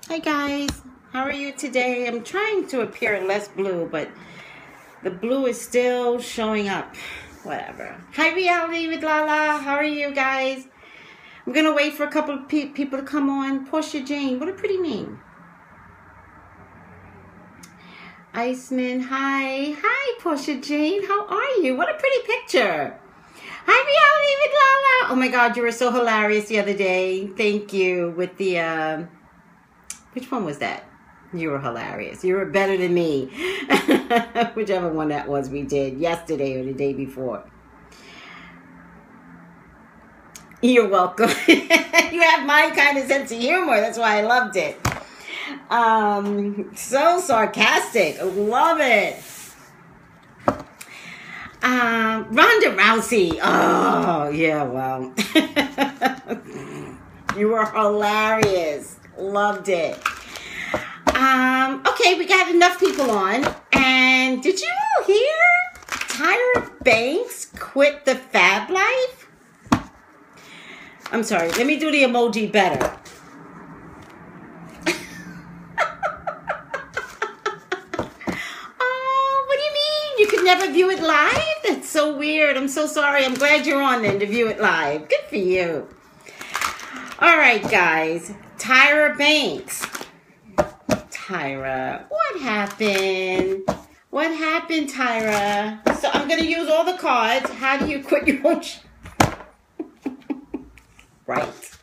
Hi guys, how are you today? I'm trying to appear less blue, but the blue is still showing up. Whatever. Hi Reality with Lala, how are you guys? I'm gonna wait for a couple of people to come on. Portia Jane, what a pretty name. Iceman, hi. Hi Portia Jane, how are you? What a pretty picture. Hi Reality with Lala. Oh my god, you were so hilarious the other day. Thank you. With the which one was that? You were hilarious. You were better than me. Whichever one that was we did yesterday or the day before. You're welcome. You have my kind of sense of humor. That's why I loved it. So sarcastic. Love it. Ronda Rousey. Oh, yeah, well. You were hilarious. Loved it. Okay, we got enough people on. And did you hear Tyra Banks quit the fab life? I'm sorry, let me do the emoji better. Oh, what do you mean? You could never view it live? That's so weird. I'm so sorry. I'm glad you're on then to view it live. Good for you. All right, guys. Tyra Banks. Tyra, what happened? What happened, Tyra? So I'm going to use all the cards. How do you quit your own show? Right.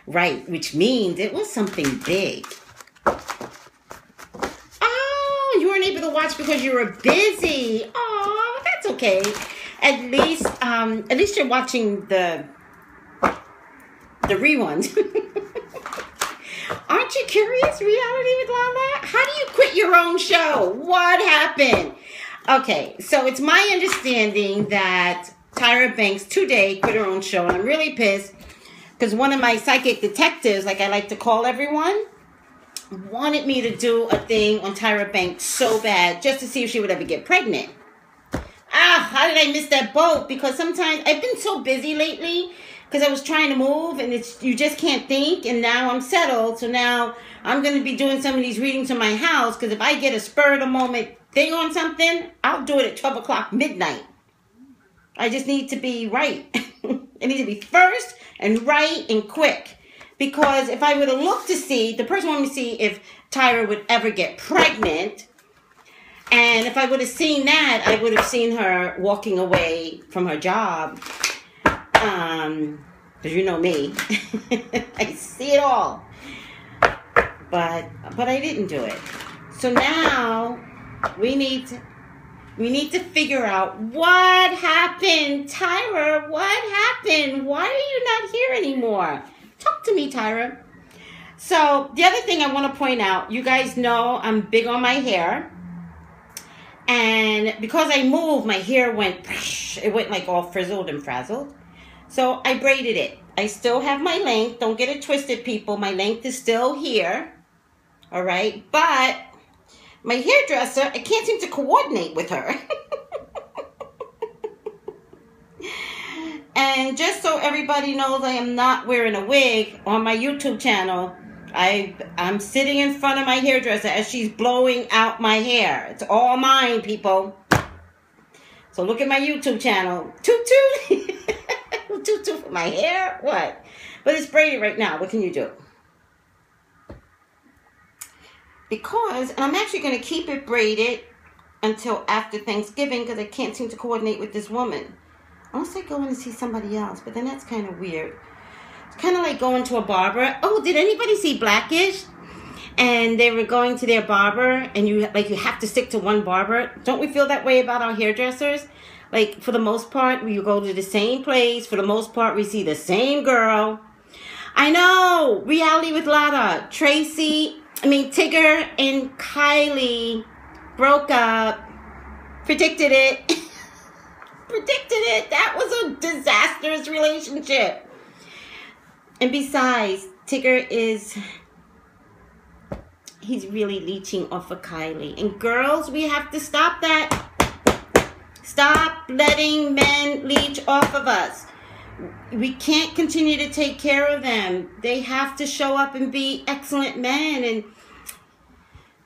Right, which means it was something big. Oh, you weren't able to watch because you were busy. Oh, that's okay. At least you're watching the reruns. Aren't you curious, Reality with Lala? How do you quit your own show? What happened? Okay, so it's my understanding that Tyra Banks today quit her own show, and I'm really pissed because one of my psychic detectives, like I like to call everyone, wanted me to do a thing on Tyra Banks so bad just to see if she would ever get pregnant. How did I miss that boat? Because sometimes I've been so busy lately because I was trying to move and you just can't think, and now I'm settled. So now I'm going to be doing some of these readings in my house because if I get a spur of the moment thing on something, I'll do it at 12 o'clock midnight. I just need to be right. I need to be first and right and quick. Because if I would have looked to see, the person wanted me to see if Tyra would ever get pregnant. And if I would have seen that, I would have seen her walking away from her job. Because you know me. I see it all. But I didn't do it. So now we need to figure out what happened. Tyra, what happened? Why are you not here anymore? Talk to me, Tyra. So the other thing I want to point out, you guys know I'm big on my hair. And because I moved, my hair went like all frizzled and frazzled. So I braided it. I still have my length. Don't get it twisted, people. My length is still here. All right. But my hairdresser, I can't seem to coordinate with her. And just so everybody knows I am not wearing a wig on my YouTube channel, I'm sitting in front of my hairdresser as she's blowing out my hair. It's all mine, people. So look at my YouTube channel. Toot toot. Toot toot for my hair. What? But it's braided right now. What can you do? Because, and I'm actually going to keep it braided until after Thanksgiving because I can't seem to coordinate with this woman. Unless I go in and see somebody else, but then that's kind of weird. It's kind of like going to a barber. Oh, did anybody see Blackish? And they were going to their barber, and you have to stick to one barber. Don't we feel that way about our hairdressers? Like, for the most part, we go to the same place. For the most part, we see the same girl. I know. Reality with Lala. Tigger and Kylie broke up. Predicted it. Predicted it. That was a disastrous relationship. And besides, Tigger he's really leeching off of Kylie. And girls, we have to stop that. Stop letting men leech off of us. we can't continue to take care of them. They have to show up and be excellent men and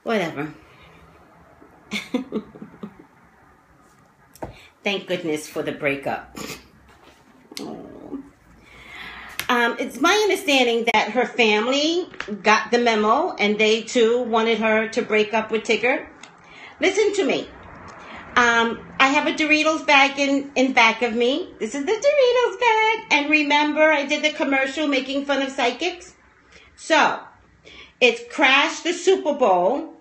whatever. Thank goodness for the breakup. It's my understanding that her family got the memo and they too wanted her to break up with Tigger. Listen to me. I have a Doritos bag in back of me. This is the Doritos bag. And remember, I did the commercial making fun of psychics? So, it's Crash the Super Bowl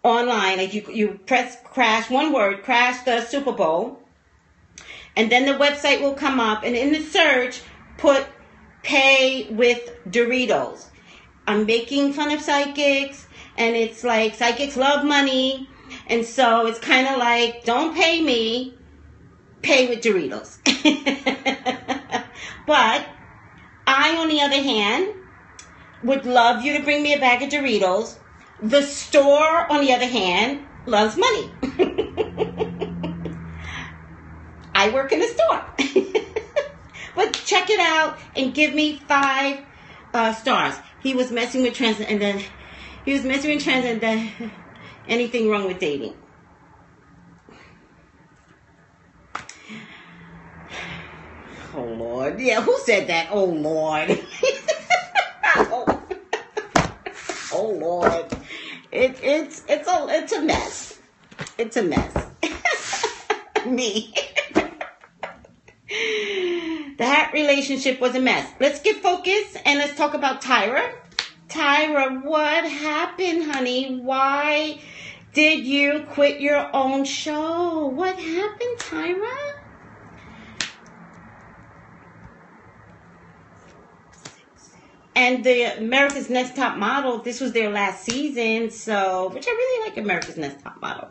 online. Like you press crash, one word, Crash the Super Bowl. And then the website will come up. And in the search, put pay with Doritos. I'm making fun of psychics. And it's like, psychics love money. And so it's kind of like, don't pay me, pay with Doritos. But I, on the other hand, would love you to bring me a bag of Doritos. The store, on the other hand, loves money. I work in a store. But check it out and give me 5 stars. He was messing with trans and then anything wrong with dating? Oh Lord. Yeah, who said that? Oh Lord. Oh Lord. It's a mess. It's a mess. Me. That relationship was a mess. Let's get focused and let's talk about Tyra. Tyra, what happened, honey? Why did you quit your own show? What happened, Tyra? And the America's Next Top Model, this was their last season, so, which I really like America's Next Top Model.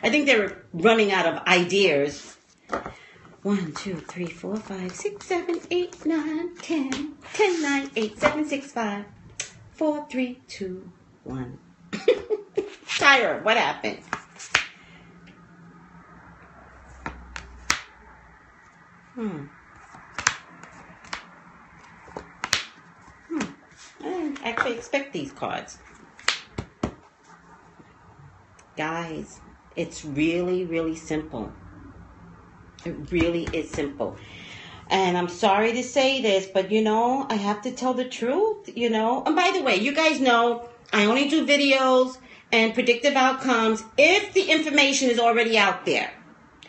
I think they were running out of ideas. 1, 2, 3, 4, 5, 6, 7, 8, 9, 10, 10, 9, 8, 7, 6, 5, 4, 3, 2, 1. Tyra, what happened? I didn't actually expect these cards. Guys, it's really, really simple. It really is simple. And I'm sorry to say this, but I have to tell the truth, And by the way, you guys know I only do videos and predictive outcomes if the information is already out there.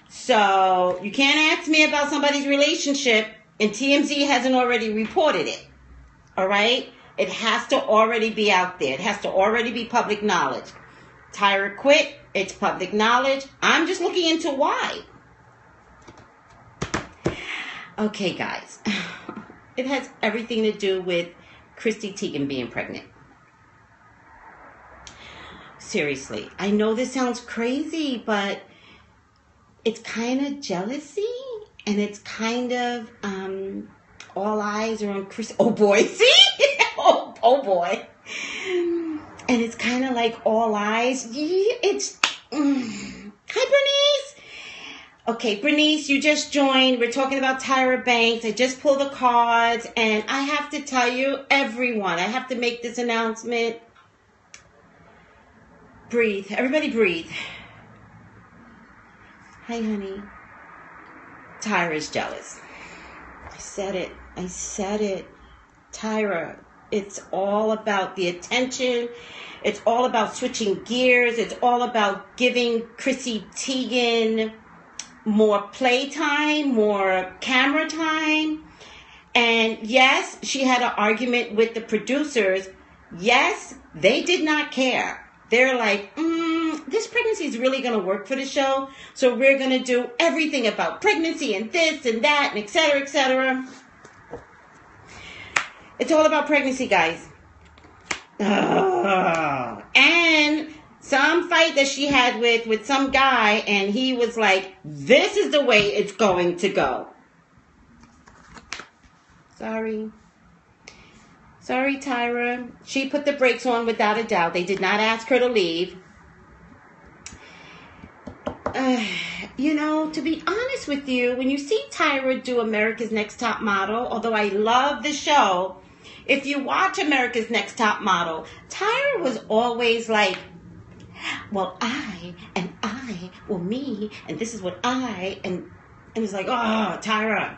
So you can't ask me about somebody's relationship and TMZ hasn't already reported it. All right? It has to already be out there. It has to already be public knowledge. Tyra quit. It's public knowledge. I'm just looking into why. Okay, guys. It has everything to do with Chrissy Teigen being pregnant. Seriously. I know this sounds crazy, but it's kind of jealousy. And it's kind of all eyes are on Chrissy. Oh, boy. See? oh, boy. And it's kind of like all eyes. It's... Hi, Bernice. Okay, Bernice, you just joined. We're talking about Tyra Banks. I just pulled the cards, and I have to tell you, everyone, I have to make this announcement. Breathe. Everybody breathe. Hi, honey. Tyra's jealous. I said it. Tyra, it's all about the attention. It's all about switching gears. It's all about giving Chrissy Teigen more playtime, more camera time. And yes, she had an argument with the producers. Yes, they did not care. They're like, this pregnancy is really going to work for the show. So we're going to do everything about pregnancy and this and that and et cetera, et cetera. It's all about pregnancy, guys. And some fight that she had with some guy, and he was like, this is the way it's going to go. Sorry, Tyra. She put the brakes on without a doubt. They did not ask her to leave. You know, to be honest with you, when you see Tyra do America's Next Top Model, although I love the show, if you watch America's Next Top Model, Tyra was always like, well, well, me, and this is what and it's like, oh, Tyra.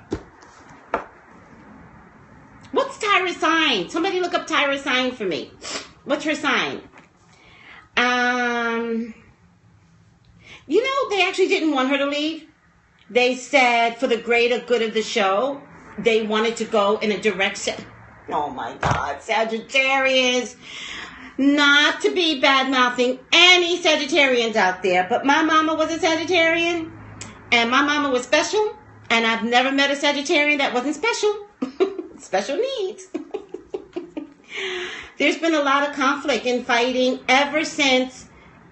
What's Tyra's sign? Somebody look up Tyra's sign for me. What's her sign? You know, they actually didn't want her to leave. They said for the greater good of the show, they wanted to go in a direction. Oh my God, Sagittarius. Not to be bad-mouthing any Sagittarians out there, but my mama was a Sagittarian, and my mama was special, and I've never met a Sagittarian that wasn't special. Special needs. There's been a lot of conflict and fighting ever since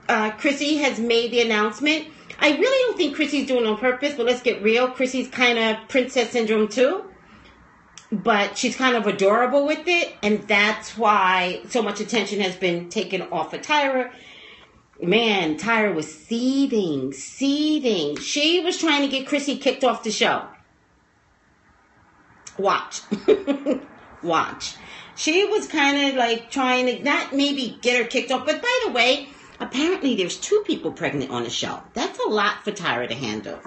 Chrissy has made the announcement. I really don't think Chrissy's doing it on purpose, but let's get real. Chrissy's kind of princess syndrome too. But she's kind of adorable with it, and that's why so much attention has been taken off of Tyra. Man, Tyra was seething. She was trying to get Chrissy kicked off the show. Watch. Watch. She was kind of like trying to not maybe get her kicked off, but by the way, apparently there's 2 people pregnant on the show. That's a lot for Tyra to handle.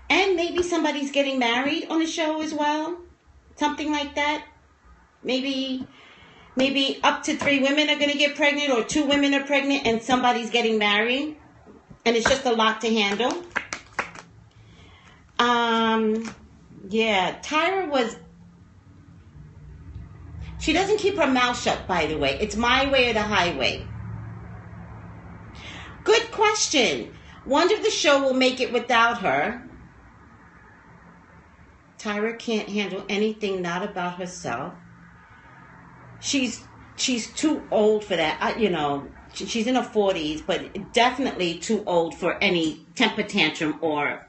And maybe somebody's getting married on the show as well. Something like that. Maybe up to 3 women are going to get pregnant, or 2 women are pregnant and somebody's getting married. And it's just a lot to handle. Yeah, Tyra was... She doesn't keep her mouth shut, by the way. It's my way or the highway. Good question. Wonder if the show will make it without her. Tyra can't handle anything not about herself. She's too old for that. You know, she's in her 40s, but definitely too old for any temper tantrum or...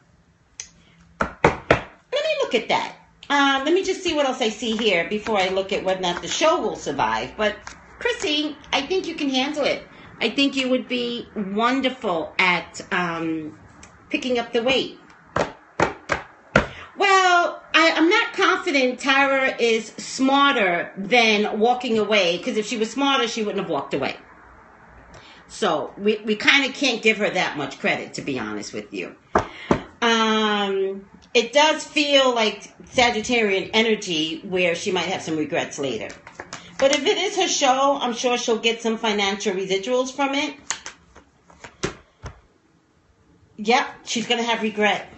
Let me look at that. Let me just see what else I see here before I look at whether or not the show will survive. But, Chrissy, I think you can handle it. I think you would be wonderful at picking up the weight. Well, I'm not confident Tyra is smarter than walking away, because if she was smarter, she wouldn't have walked away. So we kind of can't give her that much credit, to be honest with you. It does feel like Sagittarian energy where she might have some regrets later. But if it is her show, I'm sure she'll get some financial residuals from it. Yep, she's going to have regret.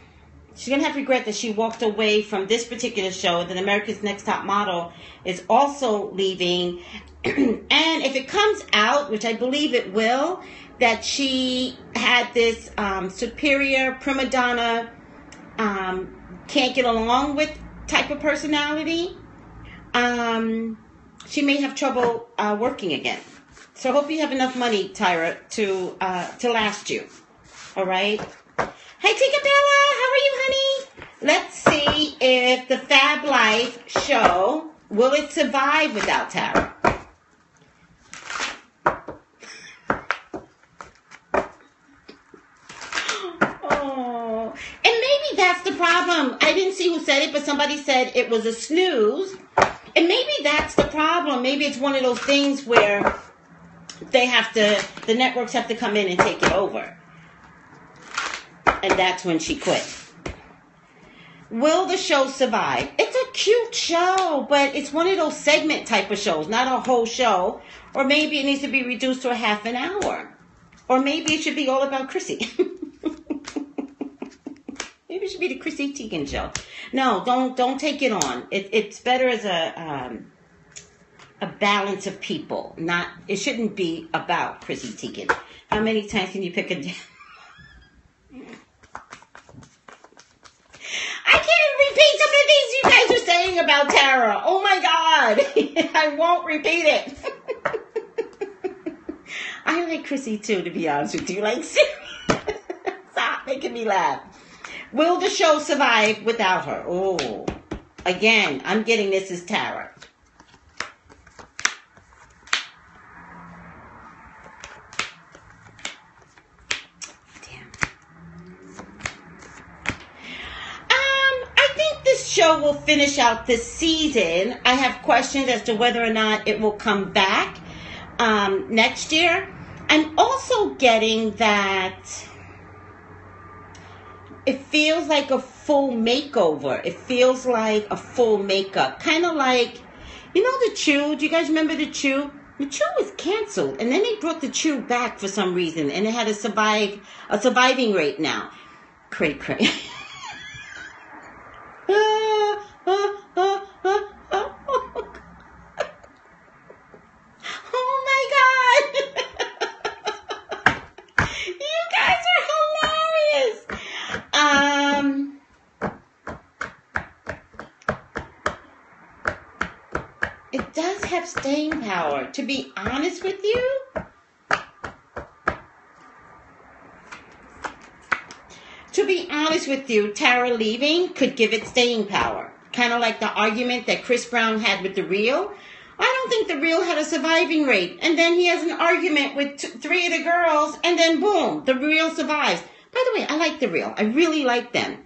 She's going to have regret that she walked away from this particular show, that America's Next Top Model is also leaving. And if it comes out, which I believe it will, that she had this superior prima donna, can't get along with type of personality, she may have trouble working again. So I hope you have enough money, Tyra, to last you. All right? Hey, Tika Bella, how are you, honey? Let's see if the Fab Life show, will it survive without Tyra? Oh, and maybe that's the problem. I didn't see who said it, but somebody said it was a snooze. And maybe that's the problem. Maybe it's one of those things where the networks have to come in and take it over. And that's when she quit. Will the show survive? It's a cute show, but it's one of those segment type of shows, not a whole show. Or maybe it needs to be reduced to a half an hour. Or maybe it should be all about Chrissy. Maybe it should be the Chrissy Teigen show. No, don't take it on. It's better as a balance of people. It shouldn't be about Chrissy Teigen. How many times can you pick a... I can't repeat some of the things you guys are saying about Tyra. Oh my God. I won't repeat it. I like Chrissy too, to be honest with you. Like, stop making me laugh. Will the show survive without her? Oh, again, I'm getting this as Tyra. show will finish out this season. I have questions as to whether or not it will come back next year. I'm also getting that it feels like a full makeover. It feels like a full makeup. Kind of like, you know, the Chew? Do you guys remember the Chew? The Chew was canceled, and then they brought the Chew back for some reason, and it had a surviving rate now. Cray cray. Oh my God! You guys are hilarious. It does have staying power. To be honest with you, Tara leaving could give it staying power. Kind of like the argument that Chris Brown had with The Real. I don't think The Real had a surviving rate. And then he has an argument with 3 of the girls, and then boom, The Real survives. By the way, I like The Real. I really like them.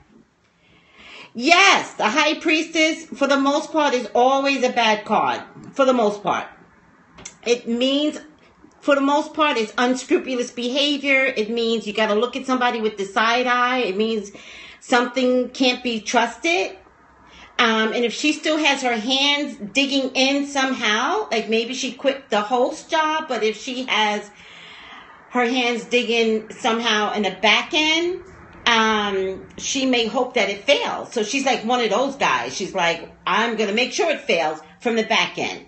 Yes, the High Priestess, for the most part, is always a bad card. For the most part. It means, for the most part, it's unscrupulous behavior. It means you got to look at somebody with the side eye. It means something can't be trusted. And if she still has her hands digging in somehow, like maybe she quit the host job, but if she has her hands digging somehow in the back end, she may hope that it fails. So she's like one of those guys. She's like, I'm going to make sure it fails from the back end.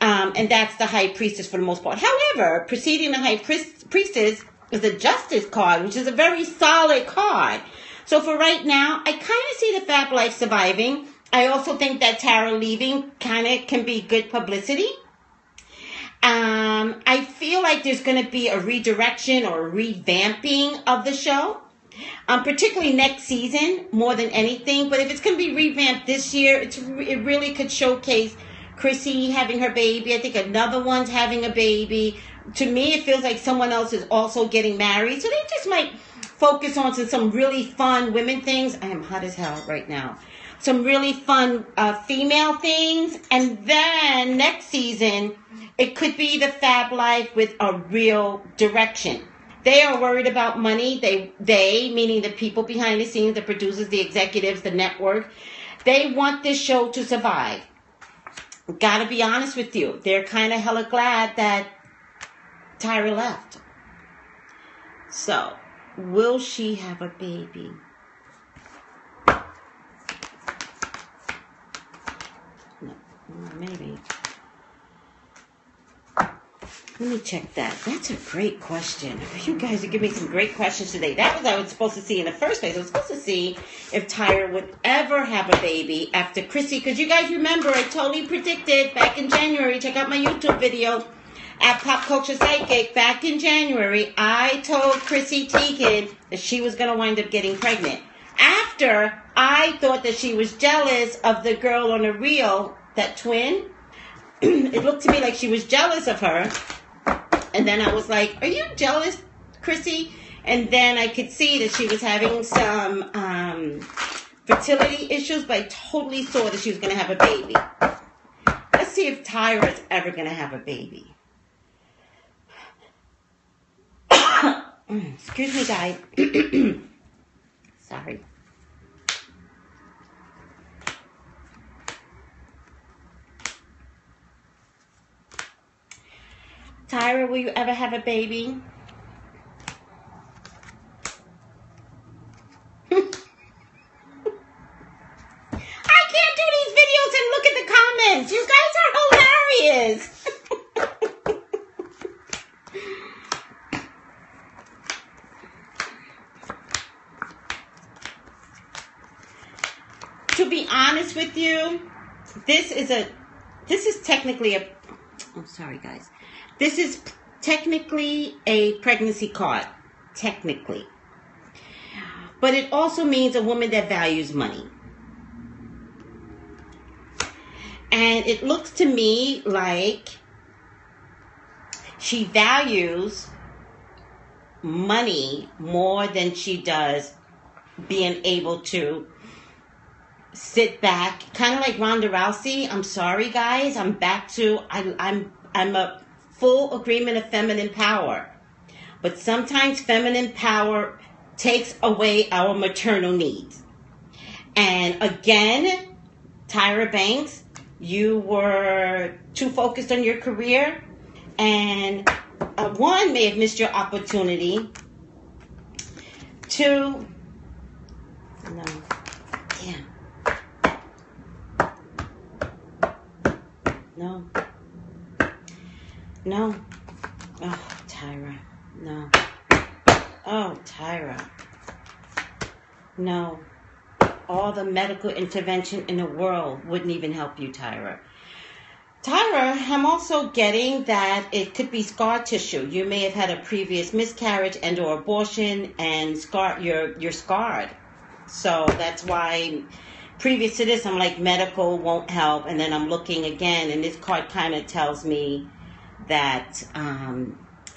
And that's the High Priestess for the most part. However, preceding the High Priestess is the Justice card, which is a very solid card. So for right now, I kind of see the Fab Life surviving. I also think that Tara leaving kind of can be good publicity. I feel like there's going to be a redirection or a revamping of the show. Particularly next season, more than anything. But if it's going to be revamped this year, it really could showcase Chrissy having her baby. I think another one's having a baby. To me, it feels like someone else is also getting married. So they just might focus on some really fun women things. I am hot as hell right now. Some really fun female things. And then next season, it could be the Fab Life with a real direction. They are worried about money. They, meaning the people behind the scenes, the producers, the executives, the network. They want this show to survive. Gotta be honest with you. They're kind of hella glad that Tyra left. So, will she have a baby? No, maybe. Let me check that. That's a great question. You guys are giving me some great questions today. That was what I was supposed to see in the first place. I was supposed to see if Tyra would ever have a baby after Chrissy. Because you guys remember, I totally predicted back in January. Check out my YouTube video at Pop Culture Psychic. Back in January, I told Chrissy Teigen that she was going to wind up getting pregnant. After I thought that she was jealous of the girl on The Real, that twin. It looked to me like she was jealous of her. And then I was like, are you jealous, Chrissy? And then I could see that she was having some fertility issues, but I totally saw that she was going to have a baby. Let's see if Tyra's ever going to have a baby. Excuse me, guys. Sorry. Tyra, will you ever have a baby? I can't do these videos and look at the comments. You guys are hilarious. To be honest with you, this is technically a, I'm sorry guys. This is technically a pregnancy card. Technically. But it also means a woman that values money. And it looks to me like she values money more than she does being able to sit back, kind of like Ronda Rousey. I'm sorry, guys. I'm back to I'm a full agreement of feminine power, but sometimes feminine power takes away our maternal needs. And again, Tyra Banks, you were too focused on your career, and one, may have missed your opportunity. Two, no, damn. No. Oh, Tyra. No. Oh, Tyra. No. All the medical intervention in the world wouldn't even help you, Tyra. Tyra, I'm also getting that it could be scar tissue. You may have had a previous miscarriage and or abortion, and you're scarred. So that's why previous to this, I'm like, medical won't help. And then I'm looking again, and this card kind of tells me that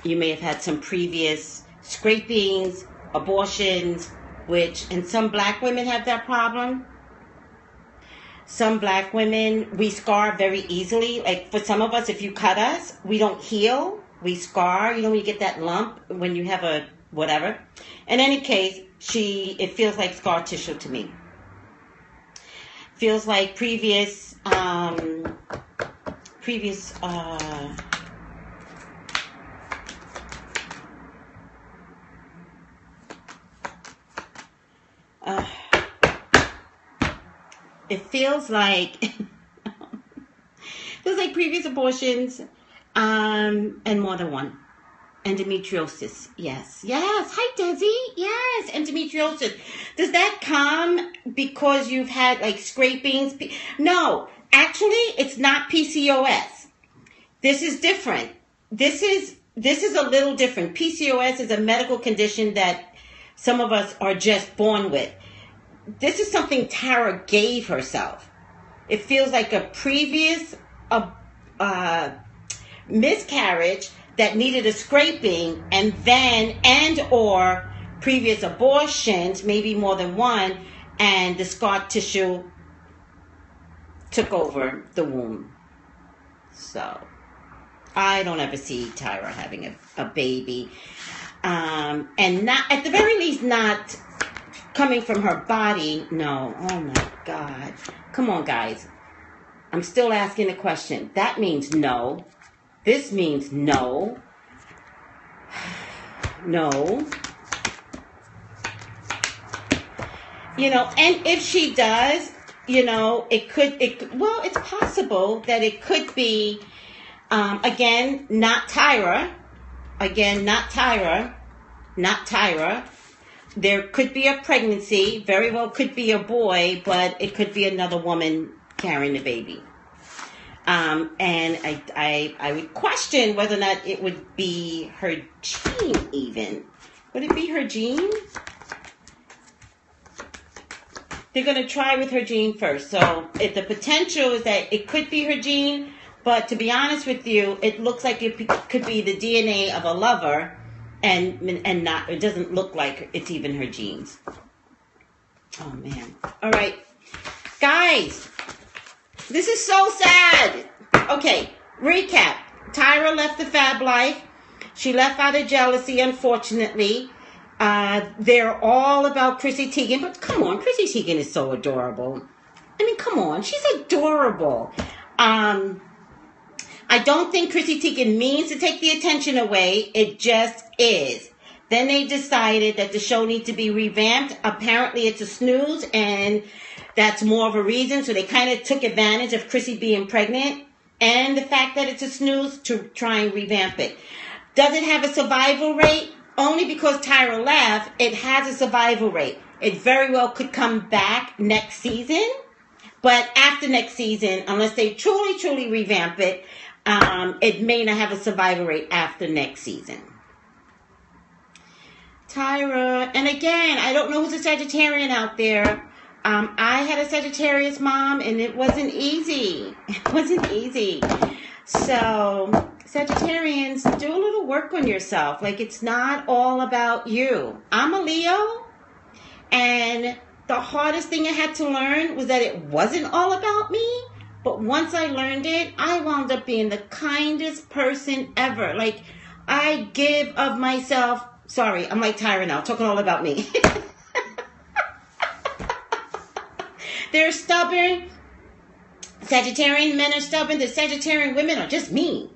you may have had some previous scrapings, abortions, and some black women have that problem. Some black women, we scar very easily. Like for some of us, if you cut us, we don't heal. We scar. You know when you get that lump when you have a whatever. In any case, it feels like scar tissue to me. Feels like previous it feels like previous abortions, and more than one. Endometriosis. Yes. Hi, Desi. Yes, endometriosis. Does that come because you've had like scrapings? No, actually, it's not PCOS. This is different. This is a little different. PCOS is a medical condition that some of us are just born with. This is something Tara gave herself. It feels like a previous miscarriage that needed a scraping, and or previous abortions, maybe more than one, and the scar tissue took over the womb. So I don't ever see Tyra having a baby, and not, at the very least, not coming from her body. No. Oh my God. Come on, guys. I'm still asking the question. That means no. This means no. No. You know, and if she does, you know, it's possible that it could be, again, not Tyra. Again, not Tyra. Not Tyra. There could be a pregnancy, very well could be a boy, but it could be another woman carrying the baby. And I would question whether or not it would be her gene even. Would it be her gene? They're going to try with her gene first. So if the potential is that it could be her gene, but to be honest with you, it looks like it could be the DNA of a lover. And not, it doesn't look like it's even her genes. Oh, man. All right. Guys, this is so sad. Okay, recap. Tyra left the fab life. She left out of jealousy, unfortunately. They're all about Chrissy Teigen. But come on, Chrissy Teigen is so adorable. I mean, come on. She's adorable. I don't think Chrissy Teigen means to take the attention away. It just is. Then they decided that the show needs to be revamped. Apparently it's a snooze, and that's more of a reason. So they kind of took advantage of Chrissy being pregnant and the fact that it's a snooze to try and revamp it. Does it have a survival rate? Only because Tyra left, it has a survival rate. It very well could come back next season. But after next season, unless they truly, truly revamp it, it may not have a survival rate after next season. Tyra, and again, I don't know who's a Sagittarian out there. I had a Sagittarius mom, and it wasn't easy. It wasn't easy. So, Sagittarians, do a little work on yourself. Like, it's not all about you. I'm a Leo, and the hardest thing I had to learn was that it wasn't all about me. But once I learned it, I wound up being the kindest person ever. Like, I give of myself. Sorry, I'm like Tyra now, talking all about me. They're stubborn. Sagittarian men are stubborn. The Sagittarian women are just mean.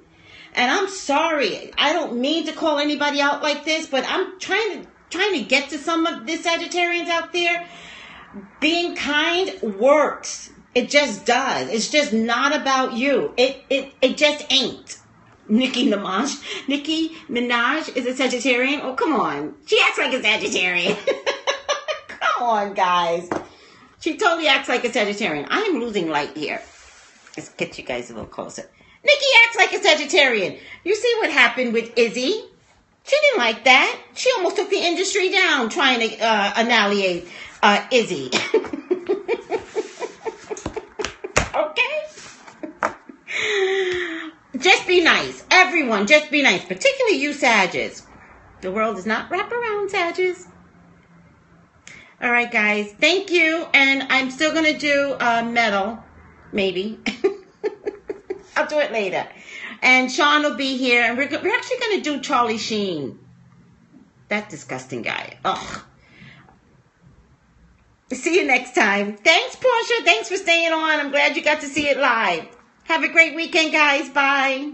And I'm sorry. I don't mean to call anybody out like this, but I'm trying to get to some of the Sagittarians out there. Being kind works. It just does. It's just not about you. It just ain't. Nicki Minaj is a Sagittarian. Oh, come on. She acts like a Sagittarian. Come on, guys. She totally acts like a Sagittarian. I am losing light here. Let's get you guys a little closer. Nikki acts like a Sagittarian. You see what happened with Izzy? She didn't like that. She almost took the industry down trying to annihilate Izzy. Okay? Just be nice. Everyone, just be nice. Particularly you, Sagittarius. The world does not wrap around, Sagittarius. All right, guys. Thank you. And I'm still going to do metal. Maybe. I'll do it later. And Sean will be here. And we're actually going to do Charlie Sheen. That disgusting guy. Ugh. See you next time. Thanks, Portia. Thanks for staying on. I'm glad you got to see it live. Have a great weekend, guys. Bye.